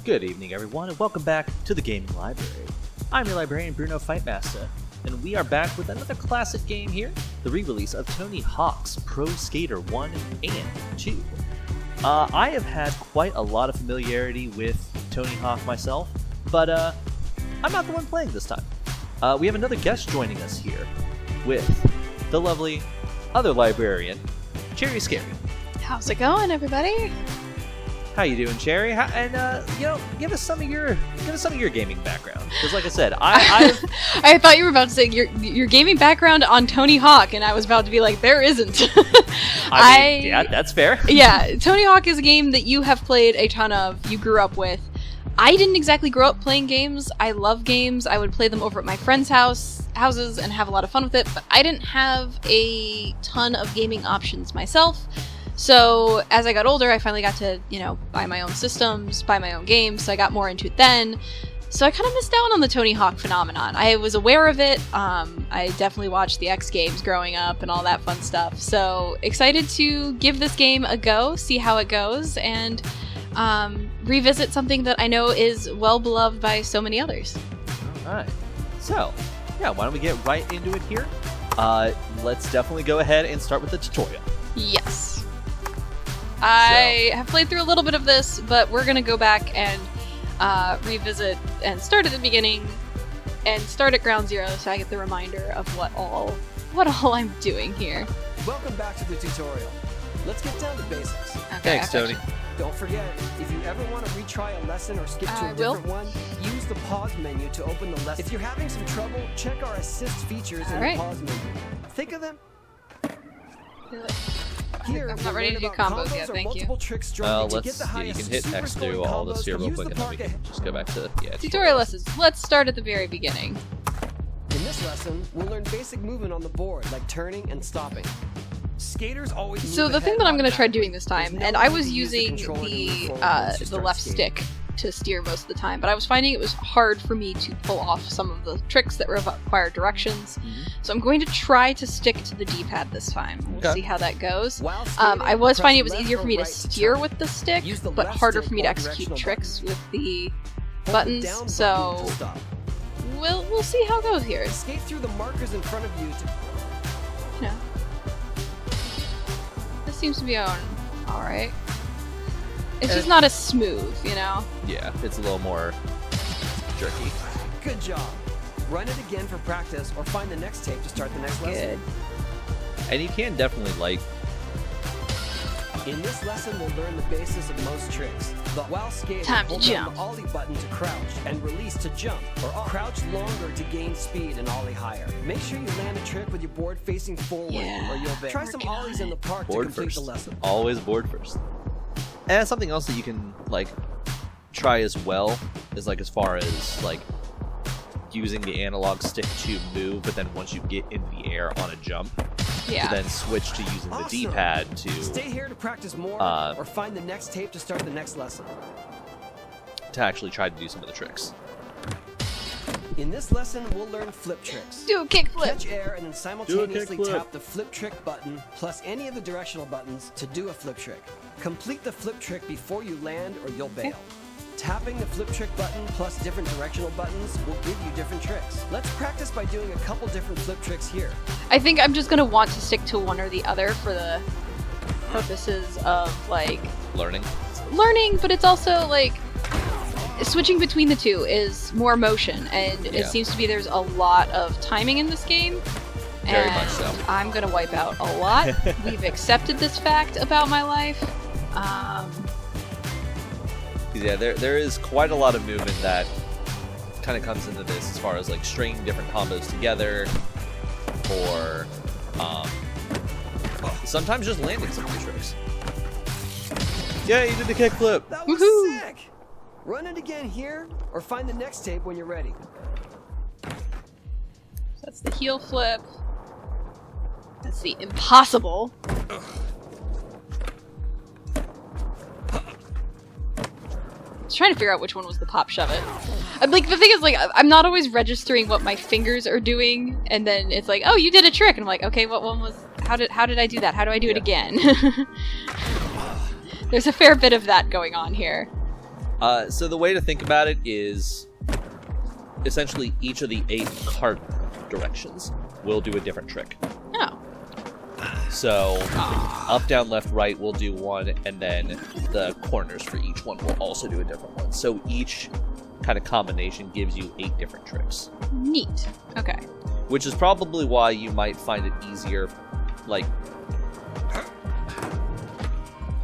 Good evening, everyone, and welcome back to the Gaming Library. I'm your librarian, Bruno Fightmaster, and we are back with another classic game here, the re-release of Tony Hawk's Pro Skater 1 and 2. I have had quite a lot of familiarity with Tony Hawk myself, but I'm not the one playing this time. We have another guest joining us here with the lovely other librarian, Cherry Scary. How's it going, everybody? How you doing, Cherry? Give us some of your gaming background. Because, like I said, I thought you were about to say your gaming background on Tony Hawk, and I was about to be like, there isn't. Yeah, that's fair. Yeah, Tony Hawk is a game that you have played a ton of. You grew up with. I didn't exactly grow up playing games. I love games. I would play them over at my friends' houses and have a lot of fun with it. But I didn't have a ton of gaming options myself. So as I got older, I finally got to, buy my own systems, buy my own games, so I got more into it then. So I kind of missed out on the Tony Hawk phenomenon. I was aware of it. I definitely watched the X Games growing up and all that fun stuff. So excited to give this game a go, see how it goes, and revisit something that I know is well beloved by so many others. All right. So, why don't we get right into it here? Let's definitely go ahead and start with the tutorial. Yes. I have played through a little bit of this, but we're going to go back and revisit and start at the beginning and start at ground zero so I get the reminder of what all I'm doing here. Welcome back to the tutorial. Let's get down to basics. Okay, thanks, Tony. Don't forget, if you ever want to retry a lesson or skip to a different one, use the pause menu to open the lesson. If you're having some trouble, check our assist features in the pause menu. Think of them. Here, I'm not ready to do combos yet, thank you. You can hit X through all this here real quick and then we can just go back to tutorial lessons. Let's start at the very beginning. In this lesson, we'll learn basic movement on the board, like turning and stopping. Skaters always move So the thing that I'm going to try doing this time, and I was using the left stick to steer most of the time, but I was finding it was hard for me to pull off some of the tricks that require directions. So I'm going to try to stick to the D-pad this time. We'll see how that goes. I was finding it was easier for me to steer with the stick, but harder for me to execute tricks with the buttons, so we'll see how it goes here. Skate through the markers in front of you to... This seems to be going alright. It's just not as smooth, Yeah, it's a little more jerky. Good job. Run it again for practice or find the next tape to start the next lesson. And you can definitely, In this lesson, we'll learn the basis of most tricks. While skating, Time to hold jump. down the ollie button to crouch and release to jump, or crouch longer to gain speed and ollie higher. Make sure you land a trick with your board facing forward or you'll bail. Try some ollies in the park board to complete first. the lesson. Always board first. And something else that you can, try as well is, as far as, using the analog stick to move, but then once you get in the air on a jump, to then switch to using the D-pad to... Stay here to practice more, or find the next tape to start the next lesson. To actually try to do some of the tricks. In this lesson, we'll learn flip tricks. Do a kickflip. Catch air and then simultaneously tap the flip trick button plus any of the directional buttons to do a flip trick. Complete the flip trick before you land or you'll bail. Tapping the flip trick button plus different directional buttons will give you different tricks. Let's practice by doing a couple different flip tricks here. I think I'm just going to want to stick to one or the other for the purposes of, learning, but it's also, switching between the two is more motion, and it seems to be there's a lot of timing in this game. Very much so. I'm going to wipe out a lot. We've accepted this fact about my life. Yeah, there is quite a lot of movement that kind of comes into this as far as stringing different combos together, or sometimes just landing some of the tricks. Yeah, you did the kickflip. That was sick! Run it again here, or find the next tape when you're ready. That's the heel flip. That's the impossible. I was trying to figure out which one was the pop shove it. The thing is, I'm not always registering what my fingers are doing, and then it's oh, you did a trick, and I'm like, okay, what one was? How did I do that? How do I do it again? There's a fair bit of that going on here. So the way to think about it is essentially each of the 8 cart directions will do a different trick. Oh. So up, down, left, right will do one, and then the corners for each one will also do a different one. So each kind of combination gives you 8 different tricks. Neat. Okay. Which is probably why you might find it easier, like,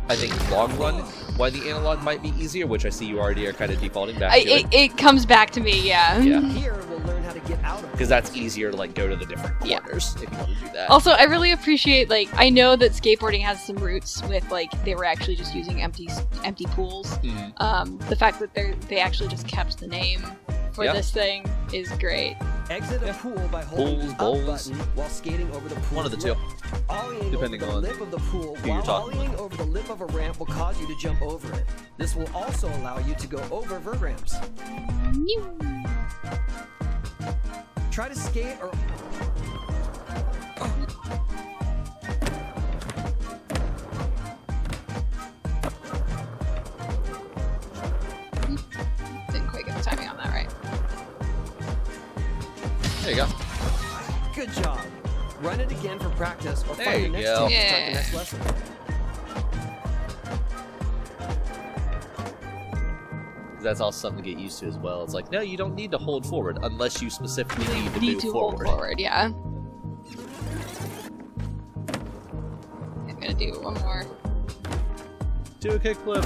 I think long run, why the analog might be easier, which I see you already are kind of defaulting back to it comes back to me, yeah. Here we'll learn how to get out of it. Because that's easier to, like, go to the different corners if you want to do that. Also, I really appreciate, like, I know that skateboarding has some roots with, like, they were actually just using empty pools. Mm-hmm. The fact that they actually just kept the name for this thing is great. Exit a pool by holding the up button while skating over the pool. One of the two. Depending on the lip of the pool who you're talking ollieing over the lip of a ramp will cause you to jump over it. This will also allow you to go over vert ramps. Try to skate or... Didn't quite get the timing on that right. There you go. Good job. Run it again for practice or There find the you next go. team to start the next lesson. That's also something to get used to as well. It's like, no, you don't need to hold forward unless you specifically need to move hold forward. forward, yeah. I'm gonna do one more. Do a kickflip.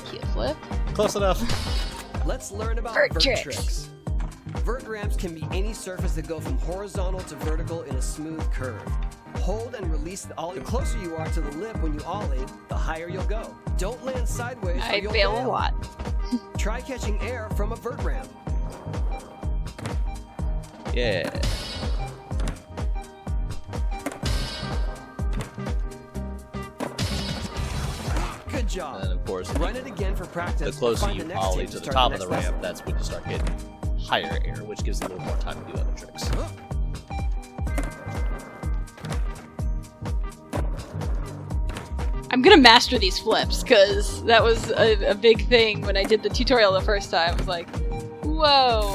Key flip. Close enough. Let's learn about Vert vert tricks. tricks. Vert ramps can be any surface that go from horizontal to vertical in a smooth curve. Hold and release the ollie. The closer you are to the lip when you ollie, the higher you'll go. Don't land sideways or I you'll fail a lot. Try catching air from a vert ramp. Yeah. Good job. And of course, Run it again for practice. the closer Find you the next ollie team to the start top of next the ramp, lesson. that's when you start getting higher air, which gives you a little more time to do other tricks. I'm gonna master these flips, because that was a big thing when I did the tutorial the first time. I was like, whoa.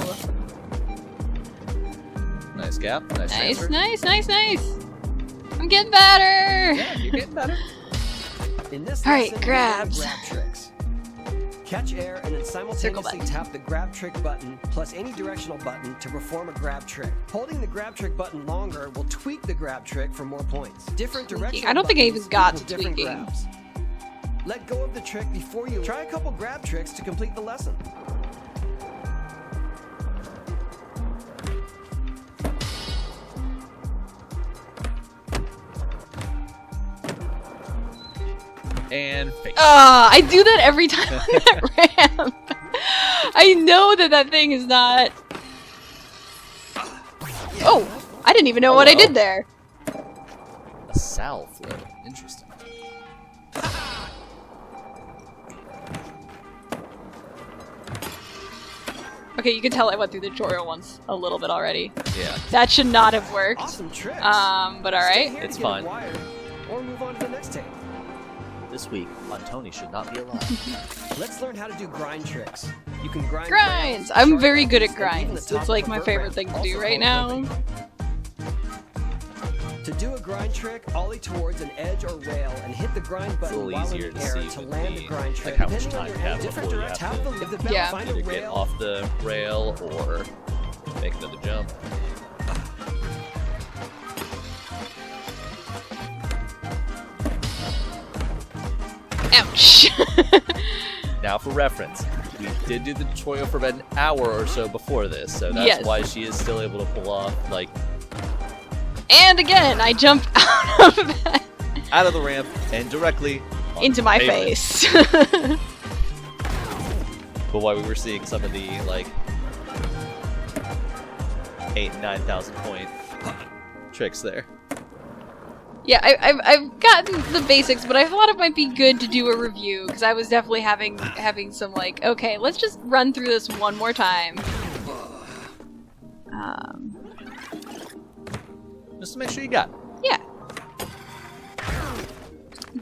Nice gap. Nice transfer. Nice. I'm getting better. Yeah, you're getting better. In this All right, lesson, we're gonna grabs. grab tricks. Catch air and then simultaneously button. tap the grab trick button plus any directional button to perform a grab trick. Holding the grab trick button longer will tweak the grab trick for more points. Different directional I don't think I buttons even got equal to different tweaking. grabs. Let go of the trick before you try a couple grab tricks to complete the lesson. And face. I do that every time on that ramp. I know that thing is not... Oh! I didn't even know what I did there. A sal flip. Interesting. Okay, you can tell I went through the tutorial once a little bit already. Yeah. That should not have worked. Awesome tricks. But Stay alright. here to It's get fine. wired, or move on to the next tape. This week on Tony Should Not Be Alive. Let's learn how to do grind tricks. You can grind Grinds! rails, I'm sharp very good at edges, and even the grinds. top It's like of a my vert favorite ramp, thing to also do right called now. roping. To do a grind trick, ollie towards an edge or rail and hit the grind button little while easier in the to air see to with land the- the grind trick. like how much Depending on time your you have aim, different before you direct- have tap to the if the Yeah. find a Either get rail. off the rail or make another jump. Ouch! Now for reference, we did do the tutorial for about an hour or so before this, so that's Yes. why she is still able to pull off, like, And again, I jumped out of that out of the ramp and directly on into the my pavement. face. But while we were seeing some of the, like, 8,000 9,000 point tricks there. Yeah, I've gotten the basics, but I thought it might be good to do a review because I was definitely having some like, okay, let's just run through this one more time. Just to make sure you got it. Yeah.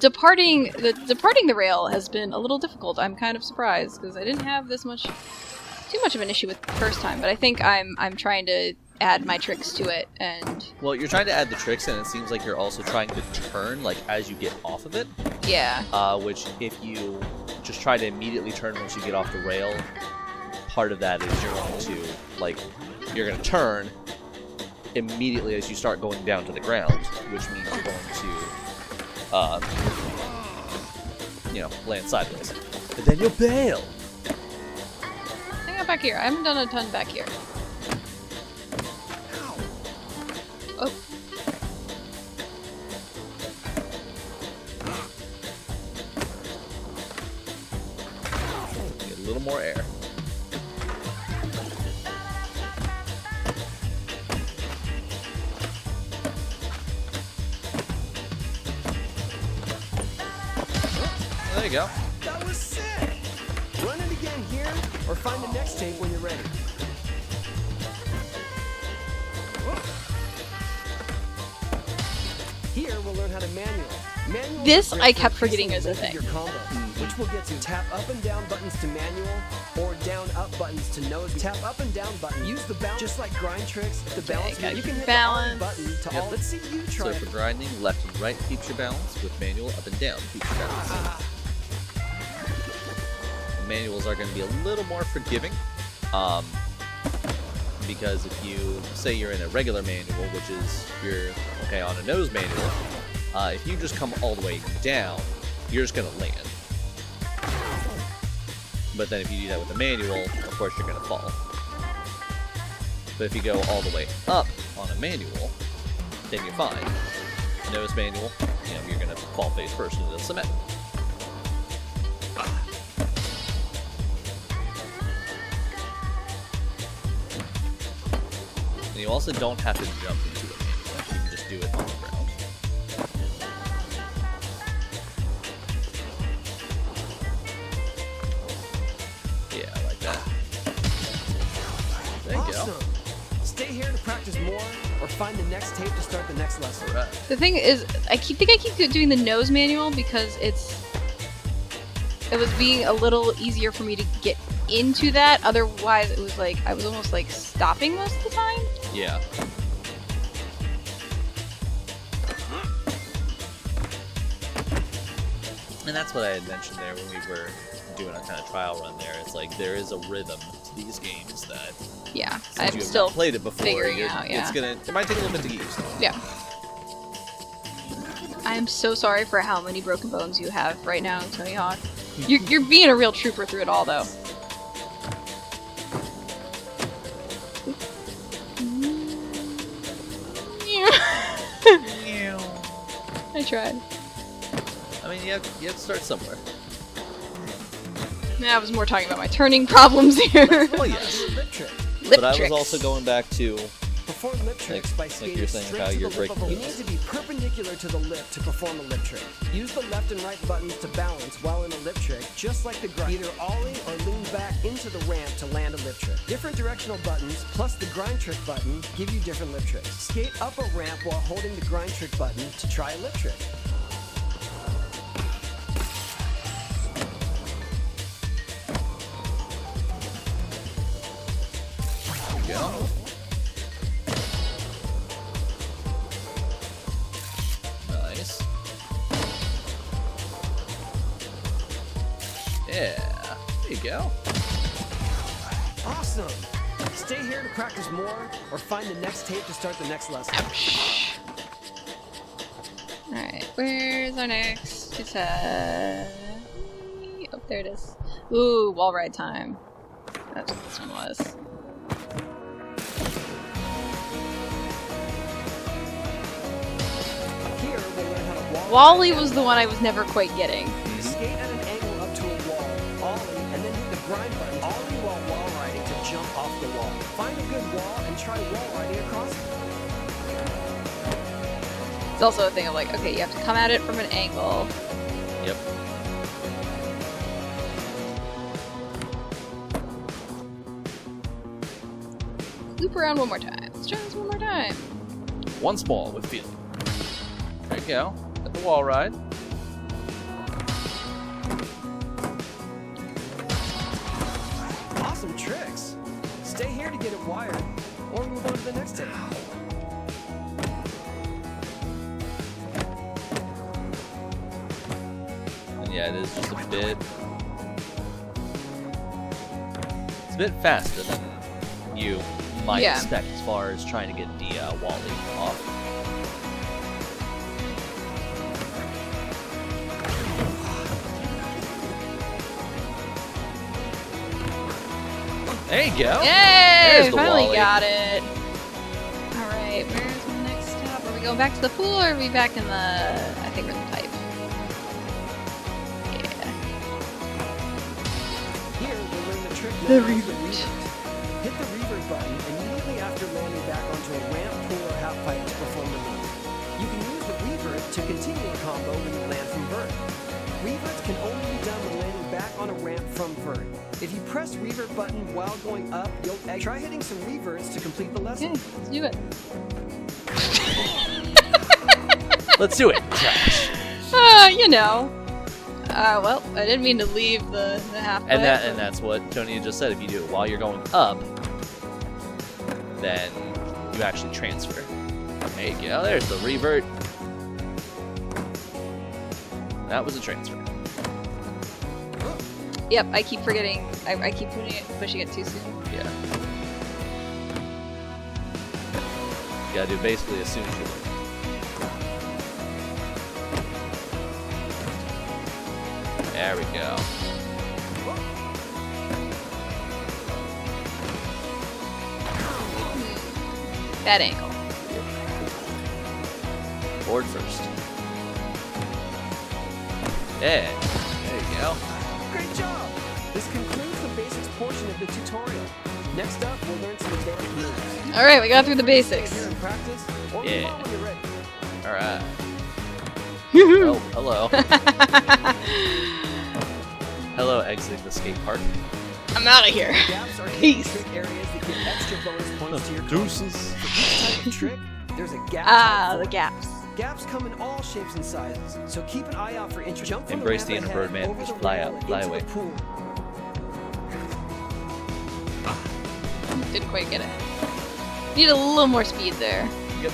departing the rail has been a little difficult. I'm kind of surprised because I didn't have too much of an issue with it the first time, but I think I'm trying to add my tricks to it. And well, you're trying to add the tricks, and it seems like you're also trying to turn like as you get off of it. Yeah. Which if you just try to immediately turn once you get off the rail, part of that is you're going to turn immediately as you start going down to the ground, which means you're going to land sideways, and then you'll bail. Hang out back here. I haven't done a ton back here. Oh. Get a little more air. There you go. That was sick! Run it again here, or find the next tape when you're ready. Here, we'll learn how to manual. This I kept forgetting is a thing. Your combo, which will get to tap up and down buttons to manual, or down up buttons to nose. Tap up and down button. Use the balance, just like grind tricks. The balance. Okay, You can hit balance. the R button to all. Let's see you try. So for grinding, left and right keeps your balance. With manual, up and down keeps your balance. Manuals are going to be a little more forgiving, because if you say you're in a regular manual, which is you're on a nose manual, if you just come all the way down, you're just going to land. But then if you do that with a manual, of course you're going to fall. But if you go all the way up on a manual, then you're fine. Nose manual, you're going to fall face first into the cement. And you also don't have to jump into the manual. You can just do it on the ground. Yeah, I like that. There you go. Stay here to practice more, or find the next tape to start the next lesson. Right. The thing is, I keep doing the nose manual because it was being a little easier for me to get into that. Otherwise, it was like I was almost like stopping most of the time. Yeah. And that's what I had mentioned there when we were doing a kind of trial run there. It's like there is a rhythm to these games that Yeah, since I'm you have still not played it before, figuring it out. Yeah. It might take a little bit to get used to. Yeah. I am so sorry for how many broken bones you have right now, Tony Hawk. You're being a real trooper through it all, though. I tried. I mean, you have to start somewhere. I was more talking about my turning problems here. Oh yes. Lip trick. But I was also going back to Perform lip tricks by skating you're saying, straight how to you're the lip of a breaking lip. those. You need to be perpendicular to the lip to perform a lip trick. Use the left and right buttons to balance while in a lip trick, just like the grind. Either ollie or lean back into the ramp to land a lip trick. Different directional buttons plus the grind trick button give you different lip tricks. Skate up a ramp while holding the grind trick button to try a lip trick. Go. Nice. Yeah. There you go. Awesome! Stay here to practice more, or find the next tape to start the next lesson. Ouch. Alright, where's our next? It's oh, there it is. Ooh, wall ride time. That's what this one was. Here, we'll learn how to Wally was the one I was never quite getting. skate at an angle up to a wall, ollie, and then hit the grind button, ollie while wall riding to jump off the wall. Find a good wall and try wall riding across it. It's also a thing of like, okay, you have to come at it from an angle. Yep. Loop around one more time. Let's try this one more time. Once more with feeling. There you go. Got the wall ride. Stay here to get it wired, or move on to the next tape. And yeah, it is just a bit... It's a bit faster than you might expect as far as trying to get the Wally off. There you go. Yay! The Finally Wally. got it. Alright, where's the next stop? Are we going back to the pool or are we back in the... I think we're in the pipe. Yeah. Here, we'll learn the trick The known as revert. Hit the revert button immediately after landing back onto a ramp, pool, or half pipe to perform the move. You can use the revert to continue the combo when you land from vert. Reverts can only be done when landing back on a ramp from vert. If you press revert button while going up, you'll try hitting some reverts to complete the lesson. Okay, let's do it. Let's do it. Trash. You know. Well, I didn't mean to leave the half pipe. And that's what Tony just said. If you do it while you're going up, then you actually transfer. There you go. There's the revert. That was a transfer. Yep, I keep forgetting. I keep pushing it too soon. Yeah. You gotta do basically as soon as you leave. There we go. Bad angle. Board first. Yeah. There you go. Great job! This concludes the basics portion of the tutorial. Next up, we'll learn some advanced moves. Alright, we got through the basics. Here in practice, or move on when you're ready. Alright. Oh, hello. Hello, exiting the skate park. I'm out of here. Gaps are Peace. trick areas that give extra bonus points to your Deuces. For each type of trick, there's a gap. Ah, type the for it. gaps. Gaps come in all shapes and sizes, so keep an eye out for interest. Jump from Embrace the the ramp inner ahead, Birdman, over just the fly rail out, and fly into away. the pool. Didn't quite get it. Need a little more speed there. Yep.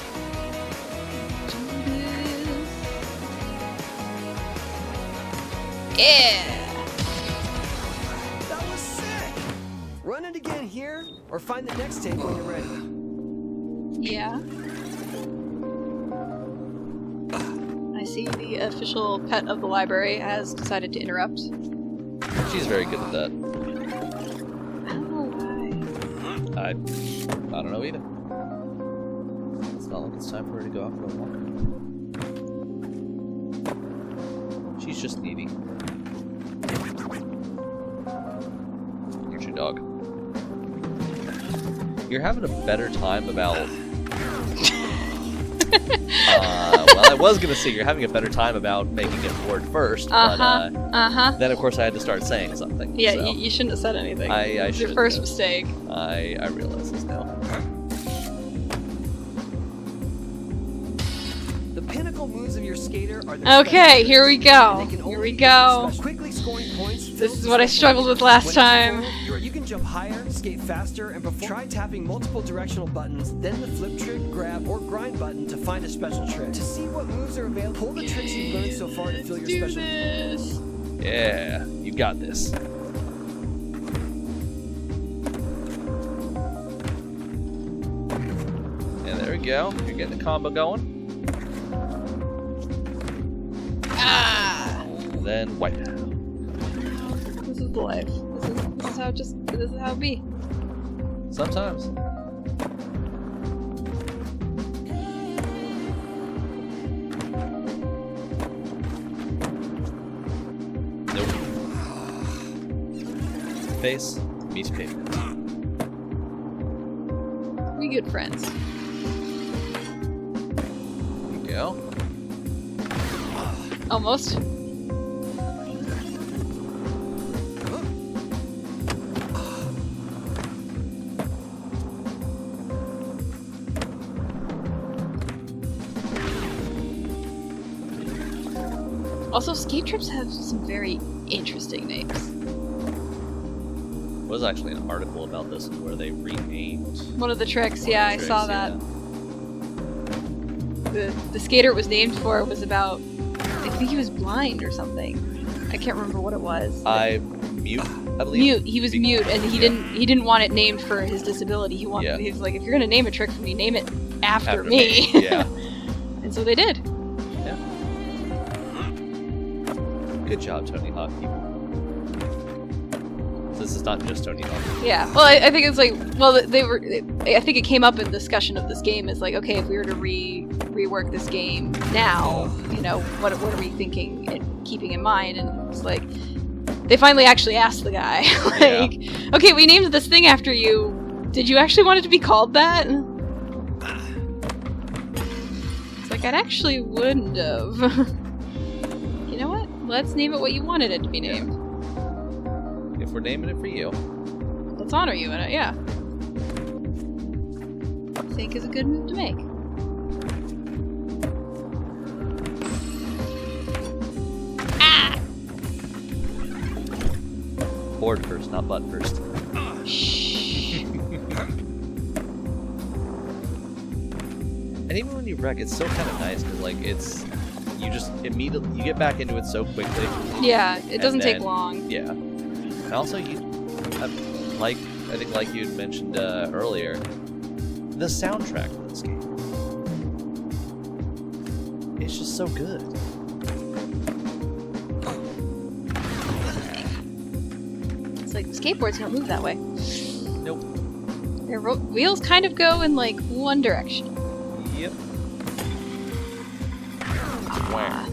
Yeah. That was sick! Run it again here, or find the next tape when you're ready. Yeah. I see the official pet of the library has decided to interrupt. She's very good at that. I don't know why. I don't know either. It's not like it's time for her to go out for a walk. She's just needy. Here's your dog. You're having a better time about... well, I was gonna say you're having a better time about making it board first, but then of course I had to start saying something. Yeah, so you shouldn't have said anything. I It's your should first have. mistake. I realize this now. The pinnacle moves of your skater are the Okay, here we go. They can Here only we be go. quickly scoring points. This is what I struggled with last time. You can jump higher, skate faster, and perform. Try tapping multiple directional buttons, then the flip trick, grab, or grind button to find a special trick. To see what moves are available, pull the tricks you've learned so far to fill your Do special. this. Yeah, you got this. And there we go. You're getting the combo going. Ah! And then wipe. This is the life. This is how it be. Sometimes. Nope. Face meets pavement. We good friends. There you go. Almost. Also, skate trips have some very interesting names. was actually an article about this where they renamed One of the tricks, yeah, I saw that. Yeah. The skater it was named for was about, I think he was blind or something. I can't remember what it was. Mute, I believe. Mute. He was mute, and he didn't want it named for his disability. He was like, if you're gonna name a trick for me, name it after me. Yeah. And so they did. Yeah. Good job, Tony Hawk. This is not just Tony Hawk. Yeah. Well, I think it's like, well, I think it came up in discussion of this game is like, okay, if we were to rework this game now, you know, what are we thinking and keeping in mind? And it's like, they finally actually asked the guy, like, okay, we named this thing after you. Did you actually want it to be called that? It's like, I actually wouldn't have. You know what? Let's name it what you wanted it to be named. If we're naming it for you. Let's honor you in it, yeah. I think is a good move to make. Board first, not butt first. Shh. And even when you wreck, it's still kind of nice because, like, it's you just immediately you get back into it so quickly. Yeah, it doesn't take long. Yeah, and also I think like you had mentioned earlier, the soundtrack of this game. It's just so good. It's like skateboards don't move that way. Nope. Their wheels kind of go in like one direction. Yep. Ah.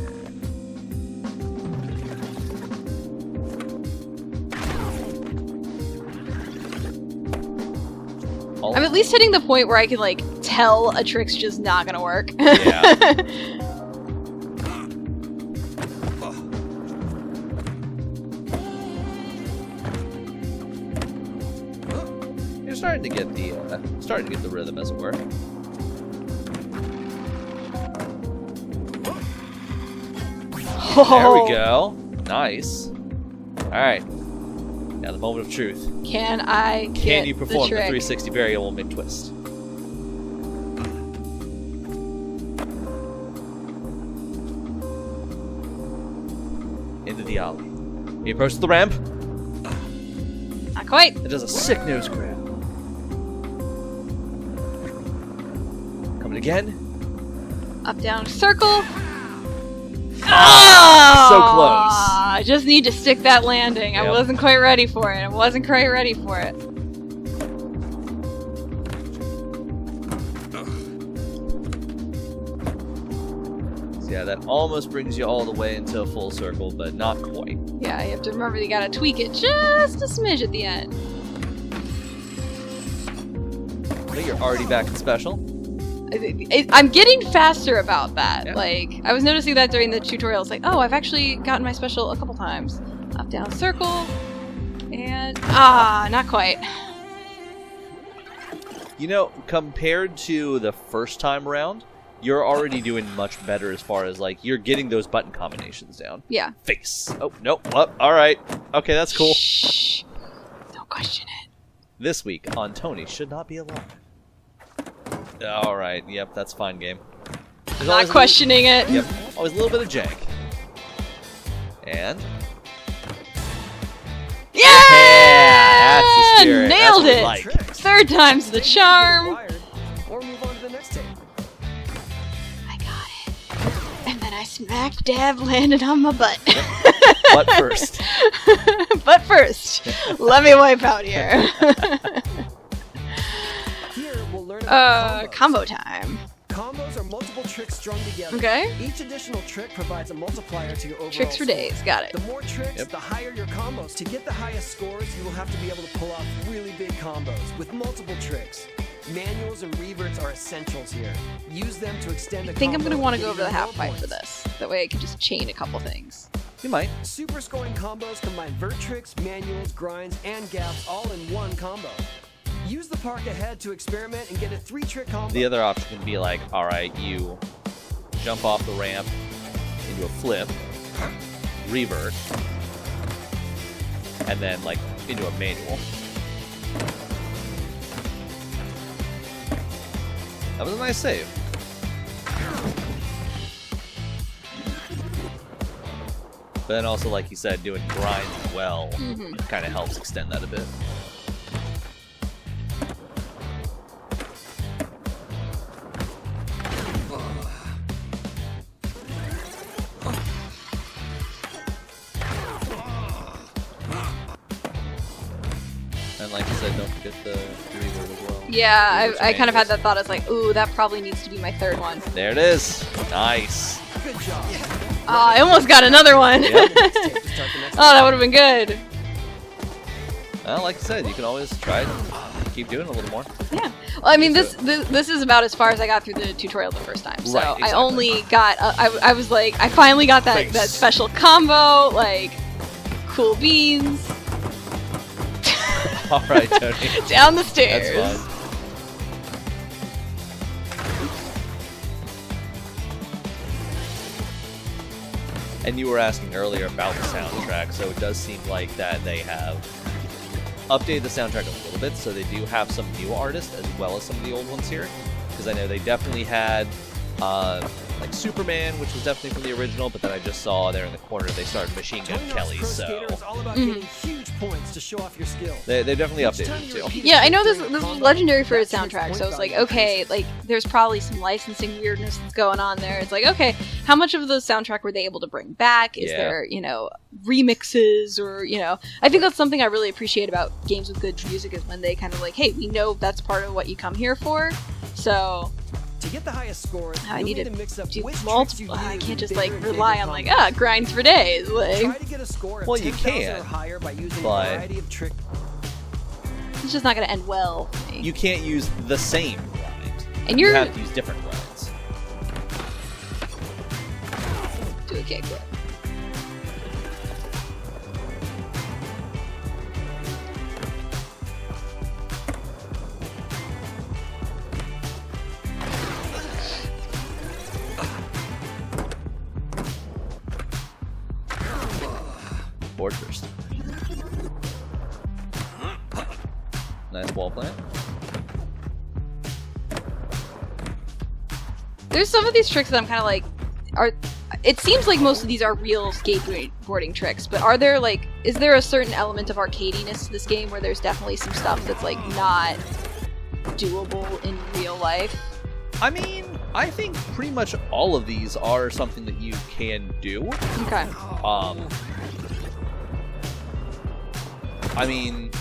I'm at least hitting the point where I can like tell a trick's just not gonna work. Yeah. You're starting to get the rhythm, as it were. There we go. Nice. All right. Now the moment of truth. Can I get Can you perform the trick? 360 variable mid twist? Into the alley. He approaches the ramp. Not quite. It does a sick nose grab. Coming again. Up, down, circle. Oh! So close. I just need to stick that landing. Yep. I wasn't quite ready for it. So yeah, that almost brings you all the way into a full circle, but not quite. Yeah, you have to remember you gotta tweak it just a smidge at the end. But you're already back in special. I'm getting faster about that. Yeah. Like, I was noticing that during the tutorial. It's like, oh, I've actually gotten my special a couple times. Up, down, circle. And, not quite. You know, compared to the first time around, you're already doing much better as far as, like, you're getting those button combinations down. Yeah. Face. Oh, nope. Well, all right. Okay, that's cool. Shh. Don't question it. This week on Tony Should Not Be Alive. All right. Yep, that's fine, game. There's Not questioning it. Yep. Always a little bit of jank. And... Yeah! That's the spirit. Nailed That's it! what we like. Third time's the charm. Or move on to the next tape. I got it. And then I smack dab landed on my butt. Butt first. Butt first. Let me wipe out here. Here we'll learn about combo time. Combos are multiple tricks strung together. Okay. Each additional trick provides a multiplier to your overall Tricks for score. days. Got it. The more tricks, the higher your combos. To get the highest scores, you will have to be able to pull off really big combos with multiple tricks. Manuals and reverts are essentials here. Use them to extend the I think I'm combo going to want to and go get over the even half more pipe for points. this. That way I can just chain a couple things. You might. Super scoring combos combine vert tricks, manuals, grinds, and gaps all in one combo. Use the park ahead to experiment and get a 3-trick combo. The other option can be like, all right, you jump off the ramp into a flip, revert, and then like into a manual. That was a nice save. But then also, like you said, doing grind well kind of helps extend that a bit. And like you said, don't forget the reverb as well. Yeah, I kind of had that thought. I was like, ooh, that probably needs to be my third one. There it is. Nice. Good job. Oh, I almost got another one. Yep. Oh, that would have been good. Well, like I said, you can always try to keep doing a little more. Yeah. Well, I mean, this is about as far as I got through the tutorial the first time. So Right, exactly. I only got, I was like, I finally got that special combo, like, cool beans. All right, Tony. Down the stairs. That's fine. And you were asking earlier about the soundtrack, so it does seem like that they have updated the soundtrack a little bit, so they do have some new artists as well as some of the old ones here. Because I know they definitely had like Superman, which was definitely from the original, but then I just saw there in the corner they started Machine Gun Tony Hawk's Kelly, Pro so Skater is all about getting huge points to show off your skills. they definitely Each updated time it you too. repeat a Yeah, I know trick this during a was combo, legendary for its that team's soundtrack, point so it's like, value okay, increases. like, there's probably some licensing weirdness that's going on there. It's like, okay, how much of the soundtrack were they able to bring back? Is Yeah. there, remixes or, I think that's something I really appreciate about games with good music is when they kind of like, hey, we know that's part of what you come here for, so To get the highest scores, I you'll need to mix up do which tricks multiple. you I use can't in just bigger like and rely bigger on like combos. grind for days. Try Like to get a score of Well, you 10,000 can, or higher by using but- a variety of tricks. it's just not gonna end well for me. You can't use the same grind. And You you're have to use different grinds. do a kickflip. Board first. Nice wall plant. There's some of these tricks that I'm kind of like, it seems like most of these are real skateboarding tricks, but are there like, is there a certain element of arcadiness to this game where there's definitely some stuff that's like not doable in real life? I mean, I think pretty much all of these are something that you can do. Okay. I mean,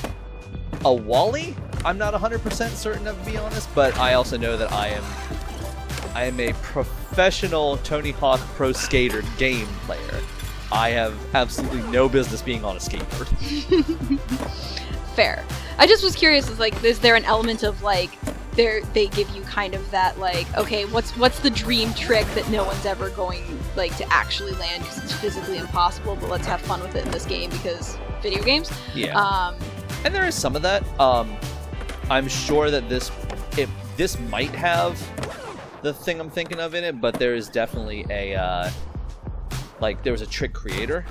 a Wally, I'm not 100% certain of, to be honest, but I also know that I am a professional Tony Hawk Pro Skater game player. I have absolutely no business being on a skateboard. Fair. I just was curious, is like, is there an element of like, they give you kind of that like, okay, what's the dream trick that no one's ever going like to actually land because it's physically impossible, but let's have fun with it in this game because video games. Yeah. And there is some of that. I'm sure that this might have the thing I'm thinking of in it, but there is definitely a there was a trick creator.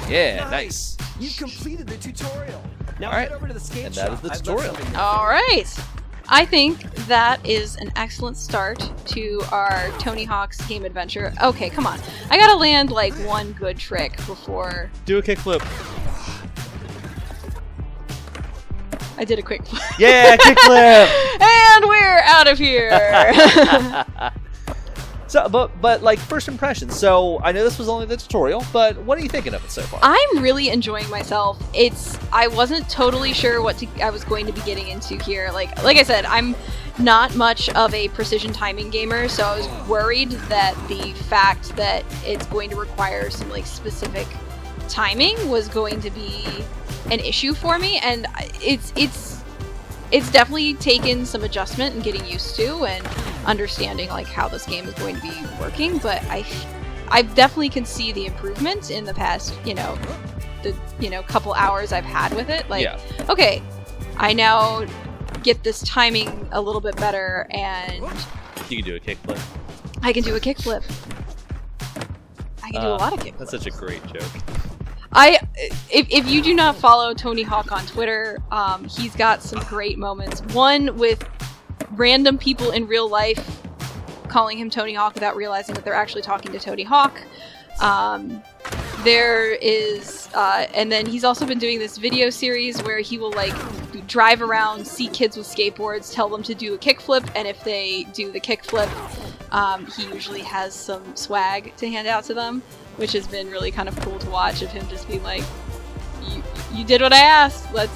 Yeah, nice. You've completed the tutorial. Now All right. head over to the skate And that shop. is the I've left tutorial. something there. All right. I think that is an excellent start to our Tony Hawk's game adventure. Okay, come on. I gotta land like one good trick before Do a kickflip. I did a quick flip. Yeah, kickflip. And we're out of here. So, but like first impressions. So I know this was only the tutorial, but what are you thinking of it so far? I'm really enjoying myself. I wasn't totally sure what I was going to be getting into here. Like I said, I'm not much of a precision timing gamer, so I was worried that the fact that it's going to require some like specific timing was going to be an issue for me, and it's definitely taken some adjustment and getting used to and understanding like how this game is going to be working, but I definitely can see the improvement in the past, couple hours I've had with it. Like, Yeah. okay, I now get this timing a little bit better and You can do a kickflip. I can do a kickflip. I can do a lot of kickflips. That's such a great joke. If you do not follow Tony Hawk on Twitter, he's got some great moments. One with random people in real life calling him Tony Hawk without realizing that they're actually talking to Tony Hawk. There is, and then he's also been doing this video series where he will like drive around, see kids with skateboards, tell them to do a kickflip, and if they do the kickflip, he usually has some swag to hand out to them, which has been really kind of cool to watch, of him just being like, you did what I asked, let's,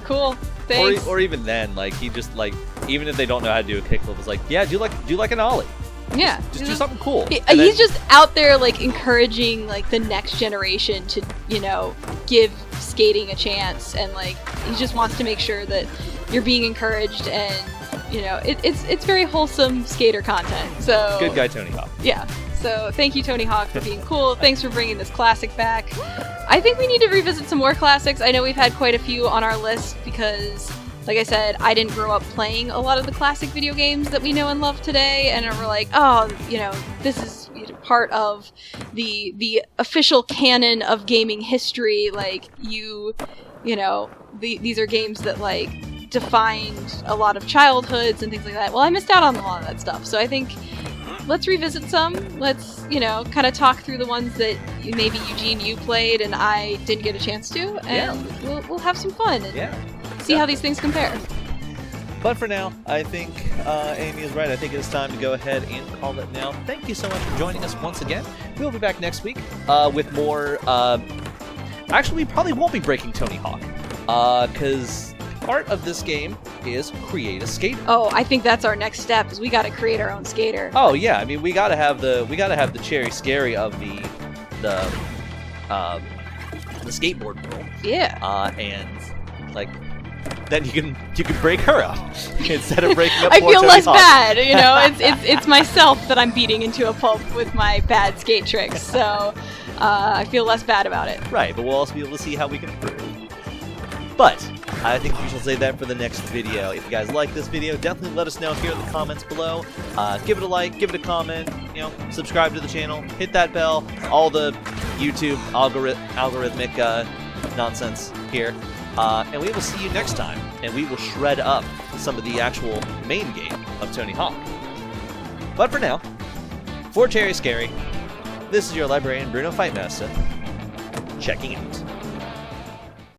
cool, thanks. Or even then, like, he just, like, even if they don't know how to do a kickflip, it's like, yeah, do like an ollie. Yeah. Just do something cool. He's just out there, like, encouraging, like, the next generation to, give skating a chance, and, like, he just wants to make sure that you're being encouraged, and, it's very wholesome skater content, so... Good guy, Tony Hawk. Yeah. So, thank you, Tony Hawk, for being cool. Thanks for bringing this classic back. I think we need to revisit some more classics. I know we've had quite a few on our list, because... Like I said, I didn't grow up playing a lot of the classic video games that we know and love today, and we're like, oh, this is part of the official canon of gaming history. Like, these are games that, like, defined a lot of childhoods and things like that. Well, I missed out on a lot of that stuff, so I think let's revisit some. Let's, kind of talk through the ones that maybe, Eugene, you played and I didn't get a chance to, and we'll have some fun. And see how these things compare. But for now, I think Amy is right. I think it's time to go ahead and call it now. Thank you so much for joining us once again. We'll be back next week with more... Actually, we probably won't be breaking Tony Hawk, because part of this game is create a skater. Oh, I think that's our next step, is we got to create our own skater. Oh yeah, I mean, we gotta have the cherry scary of the skateboard world. Yeah. And like, then you can break her up instead of breaking up. I feel Tony less Hawk. bad, it's myself that I'm beating into a pulp with my bad skate tricks, so I feel less bad about it. Right, but we'll also be able to see how we can improve. But I think we shall save that for the next video. If you guys like this video, definitely let us know here in the comments below. Give it a like, give it a comment, subscribe to the channel, hit that bell, all the YouTube algorithmic nonsense here. And we will see you next time, and we will shred up some of the actual main game of Tony Hawk. But for now, for Cherry Scary, this is your librarian, Bruno Fightmaster, checking out.